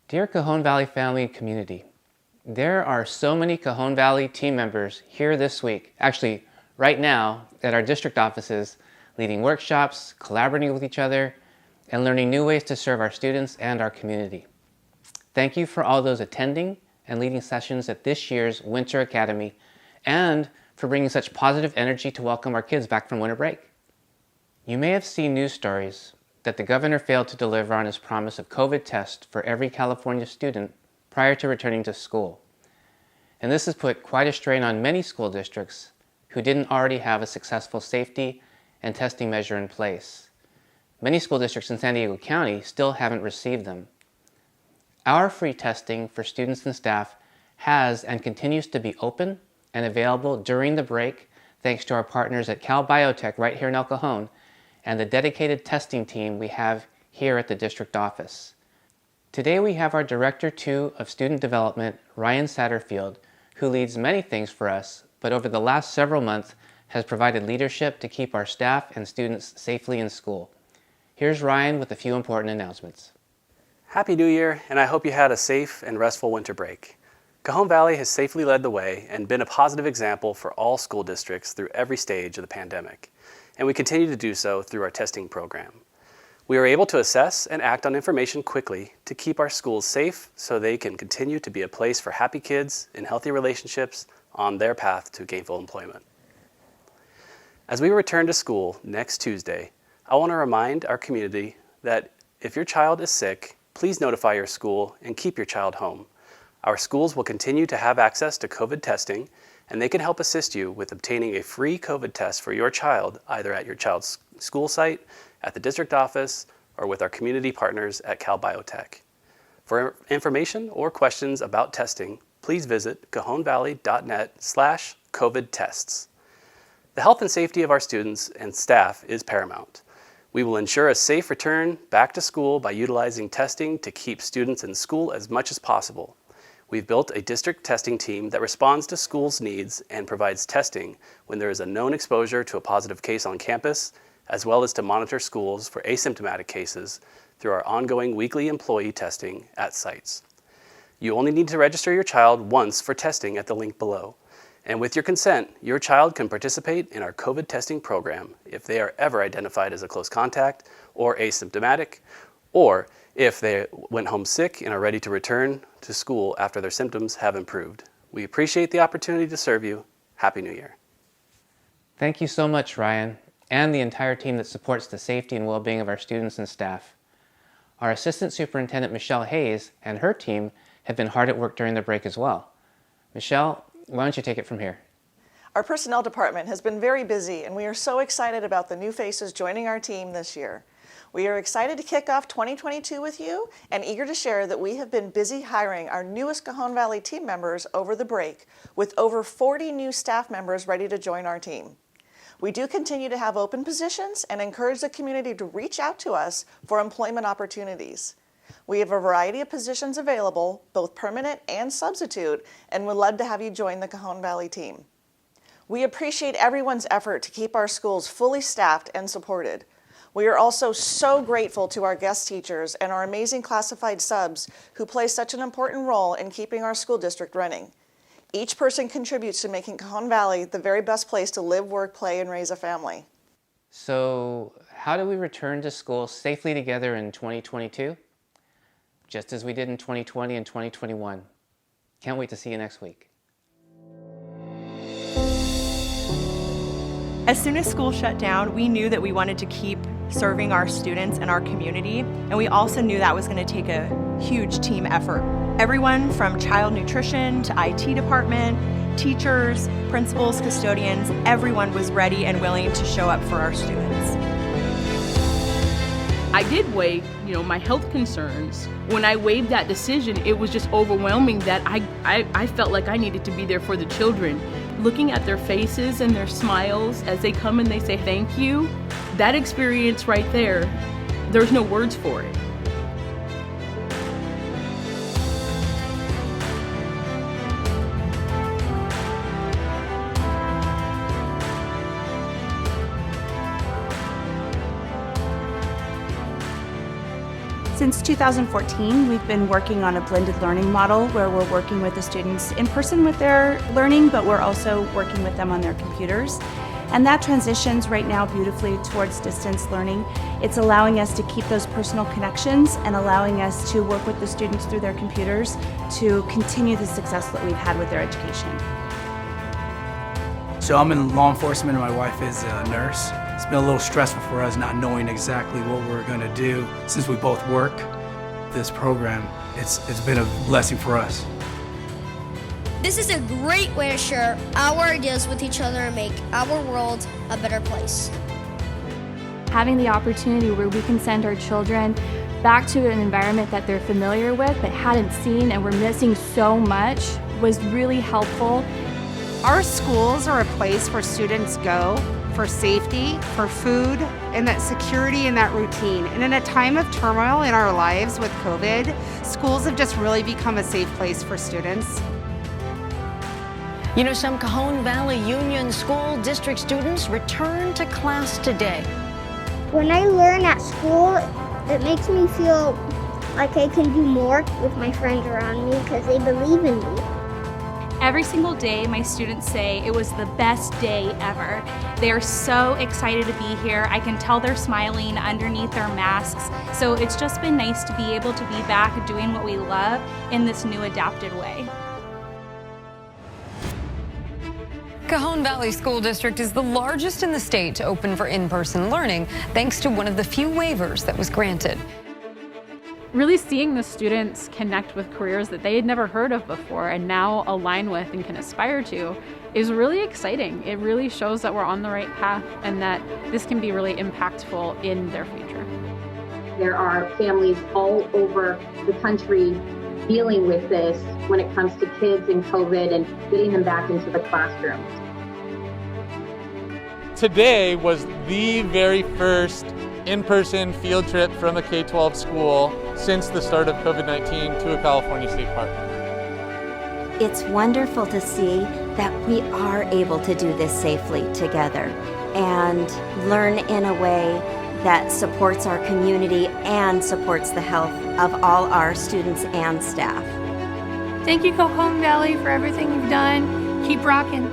Dear Cajon Valley family and community, there are so many Cajon Valley team members here this week, actually right now at our district offices, leading workshops, collaborating with each other, and learning new ways to serve our students and our community. Thank you for all those attending and leading sessions at this year's Winter Academy, and for bringing such positive energy to welcome our kids back from winter break. You may have seen news stories that the governor failed to deliver on his promise of COVID tests for every California student prior to returning to school. And this has put quite a strain on many school districts who didn't already have a successful safety and testing measure in place. Many school districts in San Diego County still haven't received them. Our free testing for students and staff has and continues to be open and available during the break thanks to our partners at Cal Biotech right here in El Cajon and the dedicated testing team we have here at the district office. Today we have our Director 2 of Student Development, Ryan Satterfield, who leads many things for us, but over the last several months has provided leadership to keep our staff and students safely in school. Here's Ryan with a few important announcements. Happy New Year, and I hope you had a safe and restful winter break. Cajon Valley has safely led the way and been a positive example for all school districts through every stage of the pandemic, and we continue to do so through our testing program. We are able to assess and act on information quickly to keep our schools safe so they can continue to be a place for happy kids in healthy relationships on their path to gainful employment. As we return to school next Tuesday, I want to remind our community that if your child is sick, please notify your school and keep your child home. Our schools will continue to have access to COVID testing, and they can help assist you with obtaining a free COVID test for your child, either at your child's school site, at the district office, or with our community partners at Cal Biotech. For information or questions about testing, please visit cajonvalley.net/COVID tests. The health and safety of our students and staff is paramount. We will ensure a safe return back to school by utilizing testing to keep students in school as much as possible. We've built a district testing team that responds to schools' needs and provides testing when there is a known exposure to a positive case on campus, as well as to monitor schools for asymptomatic cases through our ongoing weekly employee testing at sites. You only need to register your child once for testing at the link below. And with your consent, your child can participate in our COVID testing program if they are ever identified as a close contact or asymptomatic, or if they went home sick and are ready to return to school after their symptoms have improved. We appreciate the opportunity to serve you. Happy New Year. Thank you so much, Ryan, and the entire team that supports the safety and well-being of our students and staff. Our Assistant Superintendent, Michelle Hayes, and her team have been hard at work during the break as well. Michelle, why don't you take it from here? Our personnel department has been very busy, and we are so excited about the new faces joining our team this year. We are excited to kick off 2022 with you and eager to share that we have been busy hiring our newest Cajon Valley team members over the break, with over 40 new staff members ready to join our team. We do continue to have open positions and encourage the community to reach out to us for employment opportunities. We have a variety of positions available, both permanent and substitute, and would love to have you join the Cajon Valley team. We appreciate everyone's effort to keep our schools fully staffed and supported. We are also so grateful to our guest teachers and our amazing classified subs who play such an important role in keeping our school district running. Each person contributes to making Cajon Valley the very best place to live, work, play, and raise a family. So, how do we return to school safely together in 2022? Just as we did in 2020 and 2021. Can't wait to see you next week. As soon as school shut down, we knew that we wanted to keep serving our students and our community, and we also knew that was going to take a huge team effort. Everyone from child nutrition to IT department, teachers, principals, custodians, everyone was ready and willing to show up for our students. I did weigh, my health concerns. When I weighed that decision, it was just overwhelming that I felt like I needed to be there for the children. Looking at their faces and their smiles as they come and they say thank you, that experience right there, there's no words for it. Since 2014, we've been working on a blended learning model where we're working with the students in person with their learning, but we're also working with them on their computers. And that transitions right now beautifully towards distance learning. It's allowing us to keep those personal connections and allowing us to work with the students through their computers to continue the success that we've had with their education. So I'm in law enforcement and my wife is a nurse. It's been a little stressful for us not knowing exactly what we're going to do since we both work. This program, it's been a blessing for us. This is a great way to share our ideas with each other and make our world a better place. Having the opportunity where we can send our children back to an environment that they're familiar with but hadn't seen and were missing so much was really helpful. Our schools are a place where students go for safety, for food, and that security and that routine. And in a time of turmoil in our lives with COVID, schools have just really become a safe place for students. You know, some Cajon Valley Union School District students return to class today. When I learn at school, it makes me feel like I can do more with my friends around me because they believe in me. Every single day, my students say it was the best day ever. They are so excited to be here. I can tell they're smiling underneath their masks. So it's just been nice to be able to be back doing what we love in this new adapted way. Cajon Valley School District is the largest in the state to open for in-person learning, thanks to one of the few waivers that was granted. Really seeing the students connect with careers that they had never heard of before and now align with and can aspire to is really exciting. It really shows that we're on the right path and that this can be really impactful in their future. There are families all over the country dealing with this when it comes to kids and COVID and getting them back into the classroom. Today was the very first in-person field trip from a K-12 school since the start of COVID-19 to a California state park. It's wonderful to see that we are able to do this safely together and learn in a way that supports our community and supports the health of all our students and staff. Thank you, Cajon Valley, for everything you've done. Keep rocking.